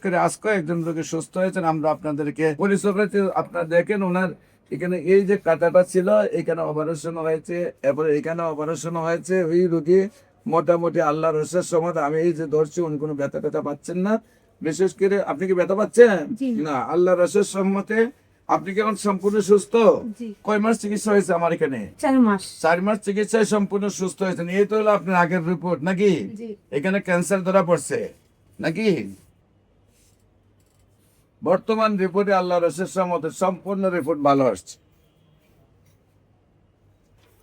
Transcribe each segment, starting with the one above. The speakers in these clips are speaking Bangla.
করে আজকে একজন রোগী সুস্থ হয়েছেন। আমরা আপনাদেরকে পরিচয় করেছি। আপনারা দেখেন ওনার এখানে এই যে কাঁটাটা ছিল এখানে অপারেশন হয়েছে, এরপরে এখানে অপারেশন হয়েছে। ওই রোগী মোটামুটি আল্লাহর রসের সময় আমি এই যে ধরছি উনি কোনো ব্যথা ট্যাথা পাচ্ছেন না। বিশেষ করে আপনি কি ব্যথা পাচ্ছেন না? আল্লাহর রসের সম্মতে আপনি কি এখন সম্পূর্ণ সুস্থ? কয় মাস চিকিৎসা হয়েছে আমার এখানে? 4 মাস। 4 মাস চিকিৎসায় সম্পূর্ণ সুস্থ হয়েছেন। এই তো হলো আপনার আগের রিপোর্ট নাকি? এখানে ক্যান্সার ধরা পড়ছে নাকি? বর্তমান রিপোর্টে আল্লাহর রসের সহমতে সম্পূর্ণ রিপোর্ট ভালো আসছে।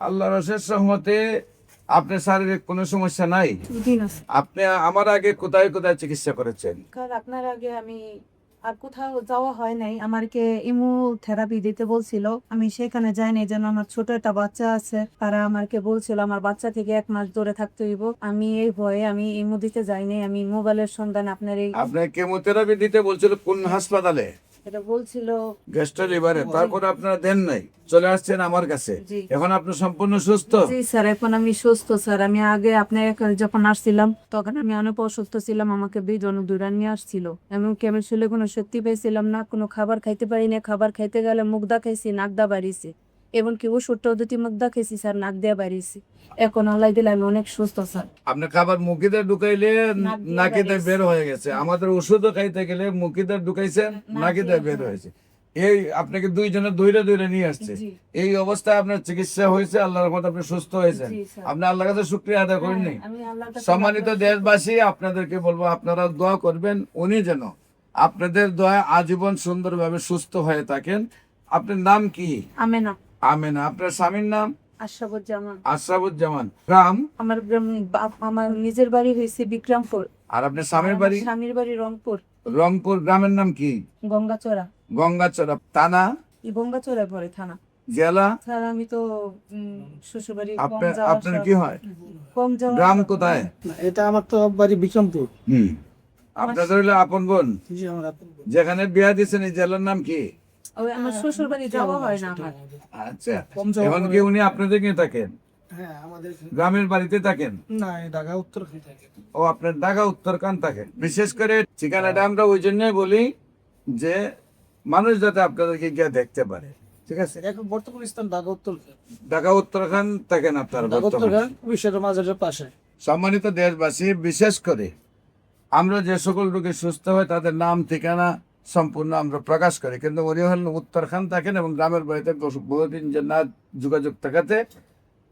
আল্লাহর রসের সহমতে আপনার শারীরিক কোনো সমস্যা নাই। আপনি আমার আগে কোথায় কোথায় চিকিৎসা করেছেন? আপনার আগে আমি আর কোথাও যাওয়া হয় নাই। আমাকে ইমো থেরাপি দিতে বলছিল, আমি সেখানে যাইনি। যেন আমার ছোট একটা বাচ্চা আছে, তারা আমাকে বলছিল আমার বাচ্চা থেকে 1 মাস দূরে থাকতে হইব। আমি এই ভয়ে আমি ইমো দিতে যাইনি। আমি মোবাইলের সন্ধান আপনার এই আপনার কেমোথেরাপি দিতে বলছিল কোন হাসপাতালে? এটা বলছিল গ্যাস্ট্রো লিভারে। তারপরে আপনারা দেন নাই, চলে আসছেন আমার কাছে। এখন আপনি সম্পূর্ণ সুস্থ? জি স্যার, এখন আমি সুস্থ স্যার। আমি আগে আপনার এখানে যখন আসছিলাম তখন আমি অনেক অসুস্থ ছিলাম। আমাকে বিজন দূরে নিয়ে আসছিল, এমনকি আমি শুলে কোনো সত্যি পেয়েছিলাম না, কোনো খাবার খাইতে পারি না। খাবার খাইতে গেলে মুখ দা খাইছি, নাক দা বাড়িয়েছি। এমনকি ওষুধটাও দুটি মুখ দা খাইছি স্যার, নাক দিয়ে বাড়িয়েছি। এখন আল্লাহ দিলে আমি অনেক সুস্থ স্যার। আপনার খাবার মুখিতে ঢুকাইলে নাকিতে বের হয়ে গেছে। আমাদের ওষুধও খাইতে গেলে মুখিতে ঢুকাইছেন, নাকিতে বের হয়েছে। এই আপনাকে দুইজনে দৌড়ে দৌড়ে নিয়ে আসছে। এই অবস্থায় আপনার চিকিৎসা হয়েছে, আল্লাহর রহমতে আপনি সুস্থ হয়েছেন। আপনি আল্লাহর কাছে শুকরিয়া আদায় করেননি? সম্মানিত দেশবাসী, আপনাদেরকে বলবো আপনারা দোয়া করবেন উনি যেন আপনাদের দোয়া আজীবন সুন্দরভাবে সুস্থ হয়ে থাকেন। আপনার নাম কি? আমেনা। আমেনা। আপনার স্বামীর নাম? আশরাফুজ্জামান। আশরাফুজ্জামান। গ্রাম? আমার আমার নিজের বাড়ি হয়েছে বিক্রমপুর। আর আপনার স্বামীর বাড়ি? স্বামীর বাড়ি রংপুর। রংপুর। গ্রামের নাম কি? গঙ্গাচড়া। গঙ্গাচড়া। থানা? গঙ্গাচড়া পরে থানা। জেলা? স্যার আমি তো শ্বশুরবাড়ি আপনার কি হয়? কম যাওয়া। গ্রাম কোথায়? এটা আমার তো বাড়ি বিক্রমপুর। আপনাদের হইলো আপন বোন? জি, আমার আপন বোন। যেখানে বিয়া দিয়েছেন এই জেলার নাম কি? ওই আমার শ্বশুর বাড়ি যাওয়া হয় না আমার। আচ্ছা, এখন কি উনি আপনাদের নিয়ে থাকেন? হ্যাঁ, আমাদের গ্রামের বাড়িতে থাকেন? না, ঢাকা উত্তর থাকে। ও, আপনার ঢাকা উত্তরখান থাকেন। বিশেষ করে ঠিকানাটা আমরা ওই জন্যই বলি যে মানুষ যাতে আপনাদেরকে গিয়ে দেখতে পারে। ঠিক আছে? এখন বর্তমান স্থান ঢাকা উত্তর। ঢাকা উত্তরখান থাকেন আপনারা ঢাকা বর্তমানে। উত্তরখান পুলিশের মাজারের পাশে। সম্মানিত দেশবাসী, বিশেষ করে আমরা যে সকল রোগী সুস্থ হয় তাদের নাম ঠিকানা সম্পূর্ণ আমরা প্রকাশ করি, কিন্তু উনি হলেন উত্তরখান থাকেন এবং গ্রামের বাড়িতে বহুদিন যে না যোগাযোগ থাকাতে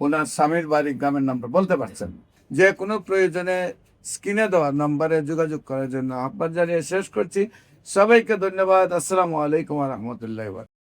ওনার স্বামীর বাড়ি গ্রামের নামটা বলতে পারছেন। যে কোনো প্রয়োজনে স্ক্রিনে দেওয়া নম্বরে যোগাযোগ করার জন্য আহ্বান জানিয়ে শেষ করছি। সবাইকে ধন্যবাদ। আসসালামু আলাইকুম ওয়া রাহমাতুল্লাহি ওয়া বারাকাতুহু।